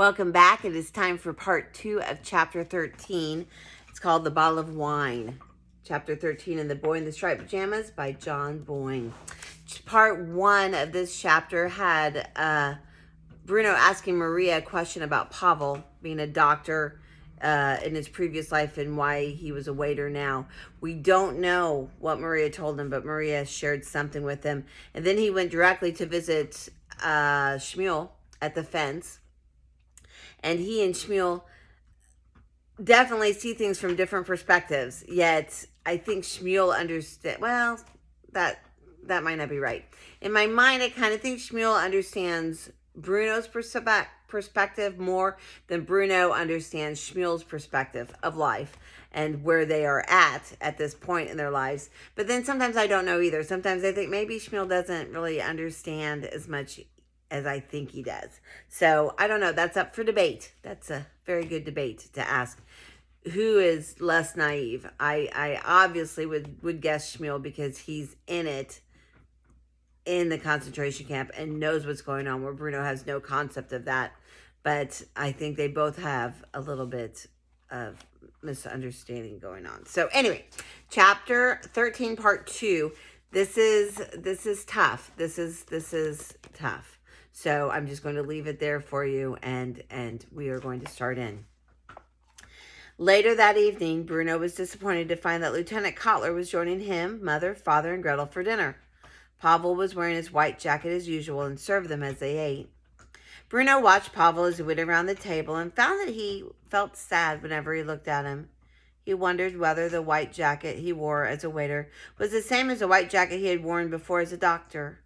Welcome back. It is time for part 2 of chapter 13. It's called The Bottle of Wine. Chapter 13 and the Boy in the Striped Pajamas by John Boyne. Part 1 of this chapter had Bruno asking Maria a question about Pavel being a doctor in his previous life and why he was a waiter now. We don't know what Maria told him, but Maria shared something with him. And then he went directly to visit Shmuel at the fence. And he and Shmuel definitely see things from different perspectives. Yet, I think Shmuel understands. Well, that might not be right. In my mind, I kind of think Shmuel understands Bruno's perspective more than Bruno understands Shmuel's perspective of life and where they are at this point in their lives. But then sometimes I don't know either. Sometimes I think maybe Shmuel doesn't really understand as much as I think he does. So I don't know. That's up for debate. That's a very good debate to ask. Who is less naive? I obviously would guess Shmuel because he's in it, in the concentration camp, and knows what's going on, where Bruno has no concept of that. But I think they both have a little bit of misunderstanding going on. So anyway, chapter 13, part 2. This is tough. This is tough. So I'm just going to leave it there for you, and we are going to start in. Later that evening, Bruno was disappointed to find that Lieutenant Kotler was joining him, Mother, Father, and Gretel for dinner. Pavel was wearing his white jacket as usual and served them as they ate. Bruno watched Pavel as he went around the table and found that he felt sad whenever he looked at him. He wondered whether the white jacket he wore as a waiter was the same as the white jacket he had worn before as a doctor.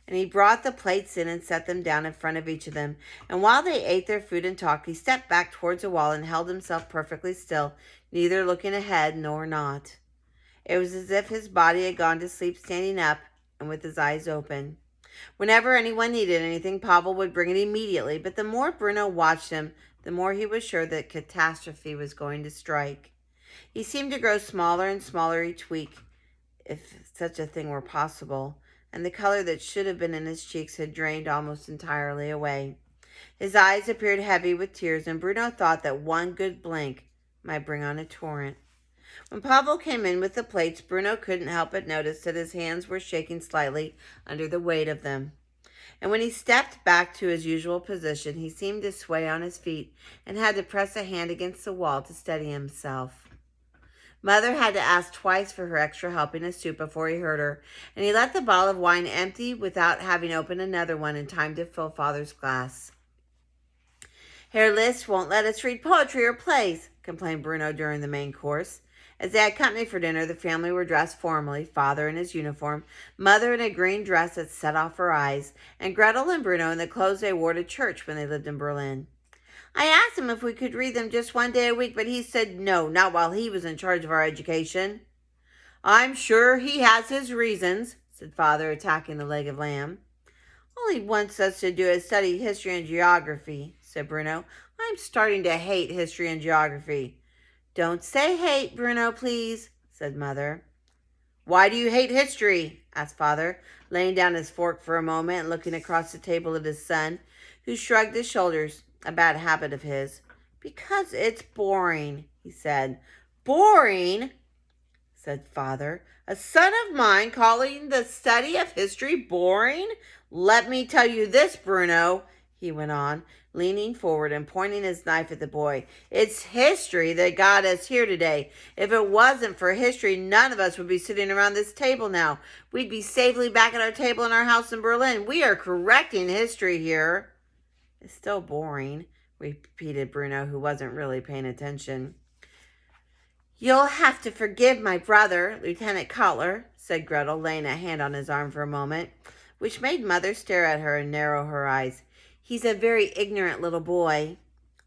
And he brought the plates in and set them down in front of each of them. And while they ate their food and talked, he stepped back towards the wall and held himself perfectly still, neither looking ahead nor not. It was as if his body had gone to sleep standing up and with his eyes open. Whenever anyone needed anything, Pavel would bring it immediately, but the more Bruno watched him, the more he was sure that catastrophe was going to strike. He seemed to grow smaller and smaller each week, if such a thing were possible, and the color that should have been in his cheeks had drained almost entirely away. His eyes appeared heavy with tears, and Bruno thought that one good blink might bring on a torrent. When Pavel came in with the plates, Bruno couldn't help but notice that his hands were shaking slightly under the weight of them. And when he stepped back to his usual position, he seemed to sway on his feet and had to press a hand against the wall to steady himself. Mother had to ask twice for her extra helping of soup before he heard her, and he let the bottle of wine empty without having opened another one in time to fill Father's glass. Herr Liszt won't let us read poetry or plays, complained Bruno during the main course. As they had company for dinner, the family were dressed formally, Father in his uniform, Mother in a green dress that set off her eyes, and Gretel and Bruno in the clothes they wore to church when they lived in Berlin. I asked him if we could read them just one day a week, but he said no, not while he was in charge of our education. I'm sure he has his reasons, said Father, attacking the leg of lamb. All he wants us to do is study history and geography, said Bruno. I'm starting to hate history and geography. Don't say hate, Bruno, please, said Mother. Why do you hate history? Asked Father, laying down his fork for a moment and looking across the table at his son, who shrugged his shoulders, a bad habit of his. Because it's boring, he said. Boring? Said Father. A son of mine calling the study of history boring? Let me tell you this, Bruno, he went on, leaning forward and pointing his knife at the boy. It's history that got us here today. If it wasn't for history, none of us would be sitting around this table now. We'd be safely back at our table in our house in Berlin. We are correcting history here. It's still boring, repeated Bruno, who wasn't really paying attention. You'll have to forgive my brother, Lieutenant Kotler, said Gretel, laying a hand on his arm for a moment, which made Mother stare at her and narrow her eyes. He's a very ignorant little boy.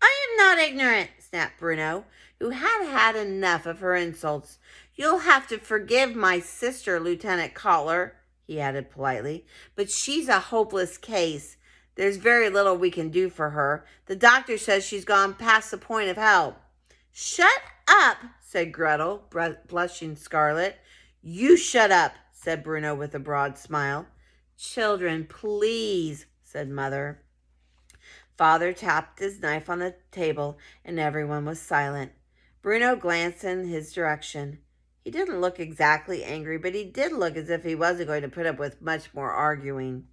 I am not ignorant, snapped Bruno, who had had enough of her insults. You'll have to forgive my sister, Lieutenant Kotler, he added politely, but she's a hopeless case. There's very little we can do for her. The doctor says she's gone past the point of help. Shut up, said Gretel, blushing scarlet. You shut up, said Bruno with a broad smile. Children, please, said Mother. Father tapped his knife on the table, and everyone was silent. Bruno glanced in his direction. He didn't look exactly angry, but he did look as if he wasn't going to put up with much more arguing.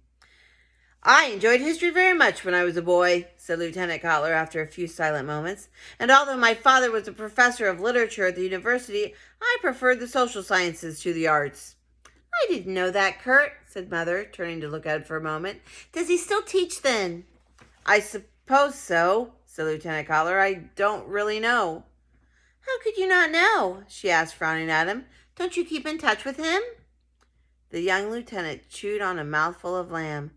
"I enjoyed history very much when I was a boy," said Lieutenant Cutler after a few silent moments. "And although my father was a professor of literature at the university, I preferred the social sciences to the arts." "I didn't know that, Kurt," said Mother, turning to look at him for a moment. "Does he still teach then?" "I suppose so," said Lieutenant Cutler. "I don't really know." "How could you not know?" she asked, frowning at him. "Don't you keep in touch with him?" The young lieutenant chewed on a mouthful of lamb,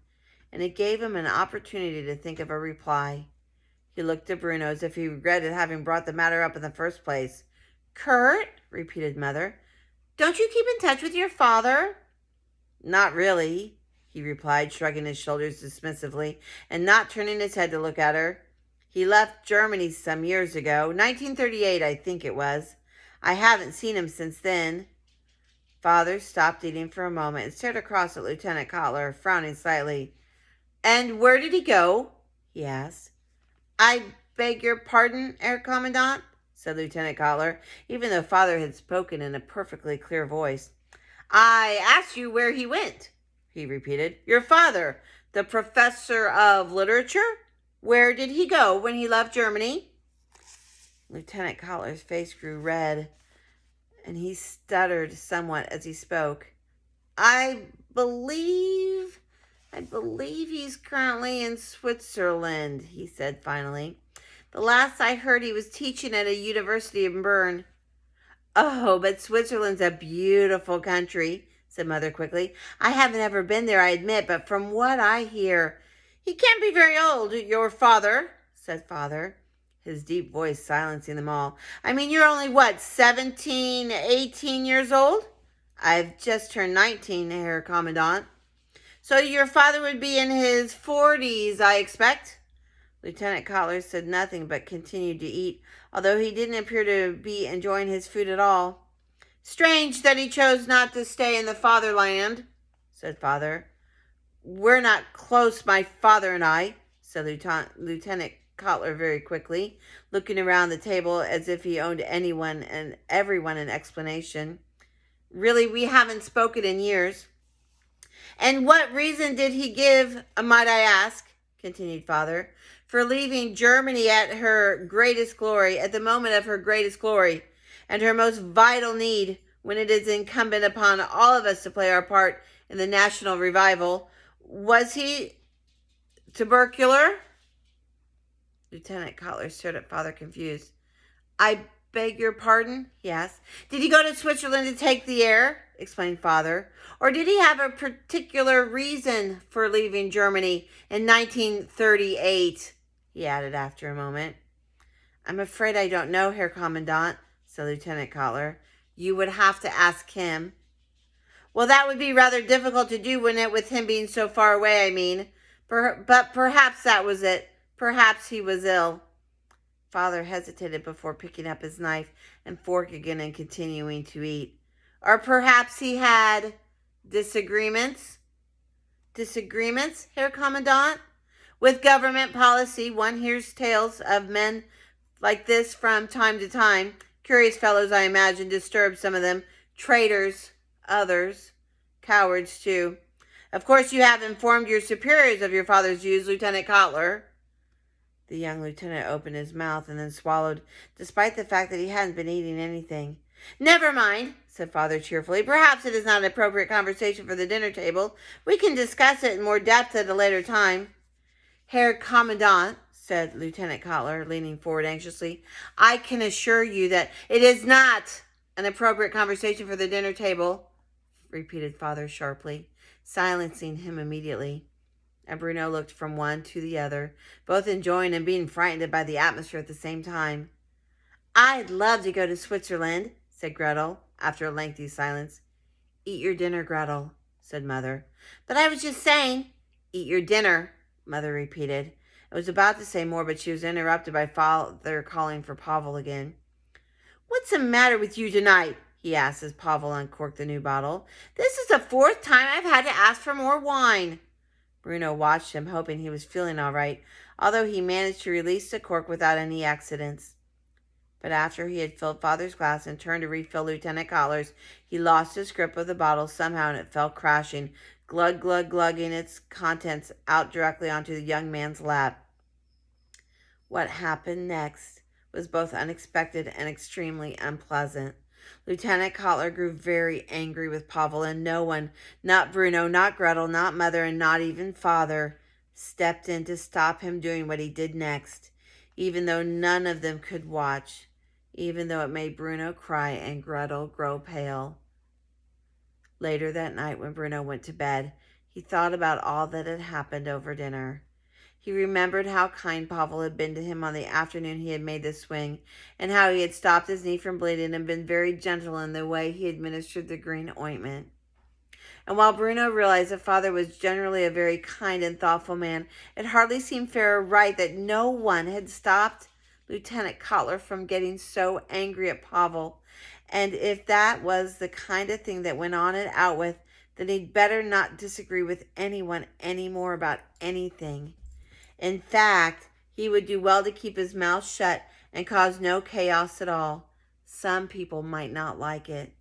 and it gave him an opportunity to think of a reply. He looked at Bruno as if he regretted having brought the matter up in the first place. "Kurt," repeated Mother, "don't you keep in touch with your father?" "Not really," he replied, shrugging his shoulders dismissively and not turning his head to look at her. "He left Germany some years ago, 1938, I think it was. I haven't seen him since then." Father stopped eating for a moment and stared across at Lieutenant Cutler, frowning slightly. "And where did he go?" he asked. "I beg your pardon, Herr Commandant," said Lieutenant Cutler, even though Father had spoken in a perfectly clear voice. "I asked you where he went," he repeated. "Your father, the professor of literature? Where did he go when he left Germany?" Lieutenant Cutler's face grew red, and he stuttered somewhat as he spoke. I believe he's currently in Switzerland," he said finally. "The last I heard, he was teaching at a university in Bern." "Oh, but Switzerland's a beautiful country," said Mother quickly. "I haven't ever been there, I admit, but from what I hear—" "He can't be very old, your father," said Father, his deep voice silencing them all. "I mean, you're only, what, 17, 18 years old?" "I've just turned 19, Herr Commandant." "So your father would be in his 40s, I expect?" Lieutenant Cutler said nothing but continued to eat, although he didn't appear to be enjoying his food at all. "Strange that he chose not to stay in the fatherland," said Father. "We're not close, my father and I," said Lieutenant Cutler very quickly, looking around the table as if he owed anyone and everyone an explanation. "Really, we haven't spoken in years." "And what reason did he give, might I ask," continued Father, "for leaving Germany at her greatest glory, at the moment of her greatest glory, and her most vital need, when it is incumbent upon all of us to play our part in the national revival? Was he tubercular?" Lieutenant Cutler stared at Father, confused. "I beg your pardon?" he asked. "Did he go to Switzerland to take the air?" explained Father. "Or did he have a particular reason for leaving Germany in 1938? He added after a moment. "I'm afraid I don't know, Herr Commandant," said Lieutenant Cutler. "You would have to ask him." "Well, that would be rather difficult to do, wouldn't it, with him being so far away, I mean. But perhaps that was it. Perhaps he was ill." Father hesitated before picking up his knife and fork again and continuing to eat. "Or perhaps he had disagreements?" "Disagreements, Herr Commandant?" "With government policy. One hears tales of men like this from time to time. Curious fellows, I imagine. Disturbed, some of them. Traitors, others. Cowards, too. Of course you have informed your superiors of your father's views, Lieutenant Cutler." The young lieutenant opened his mouth and then swallowed, despite the fact that he hadn't been eating anything. "Never mind," said Father cheerfully. "Perhaps it is not an appropriate conversation for the dinner table. We can discuss it in more depth at a later time." "Herr Commandant," said Lieutenant Cutler, leaning forward anxiously, "I can assure you that it is not an appropriate conversation for the dinner table," repeated Father sharply, silencing him immediately. And Bruno looked from one to the other, both enjoying and being frightened by the atmosphere at the same time. "I'd love to go to Switzerland," said Gretel, after a lengthy silence. "Eat your dinner, Gretel," said Mother. "But I was just saying—" "Eat your dinner," Mother repeated. I was about to say more, but she was interrupted by Father calling for Pavel again. "What's the matter with you tonight?" he asked as Pavel uncorked the new bottle. "This is the 4th time I've had to ask for more wine." Bruno watched him, hoping he was feeling all right, although he managed to release the cork without any accidents. But after he had filled Father's glass and turned to refill Lieutenant Cutler's, he lost his grip of the bottle somehow and it fell crashing, glug, glug, glugging its contents out directly onto the young man's lap. What happened next was both unexpected and extremely unpleasant. Lieutenant Cutler grew very angry with Pavel, and no one, not Bruno, not Gretel, not Mother, and not even Father, stepped in to stop him doing what he did next, even though none of them could watch, even though it made Bruno cry and Gretel grow pale. Later that night, when Bruno went to bed, he thought about all that had happened over dinner. He remembered how kind Pavel had been to him on the afternoon he had made the swing, and how he had stopped his knee from bleeding and been very gentle in the way he administered the green ointment. And while Bruno realized that Father was generally a very kind and thoughtful man, it hardly seemed fair or right that no one had stopped Lieutenant Cutler from getting so angry at Pavel. And if that was the kind of thing that went on and out with, then he'd better not disagree with anyone anymore about anything. In fact, he would do well to keep his mouth shut and cause no chaos at all. Some people might not like it.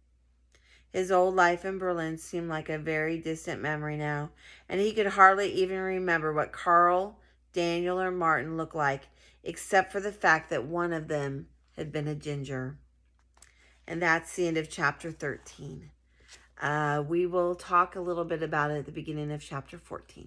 His old life in Berlin seemed like a very distant memory now, and he could hardly even remember what Carl, Daniel, or Martin looked like, except for the fact that one of them had been a ginger. And that's the end of chapter 13. We will talk a little bit about it at the beginning of chapter 14.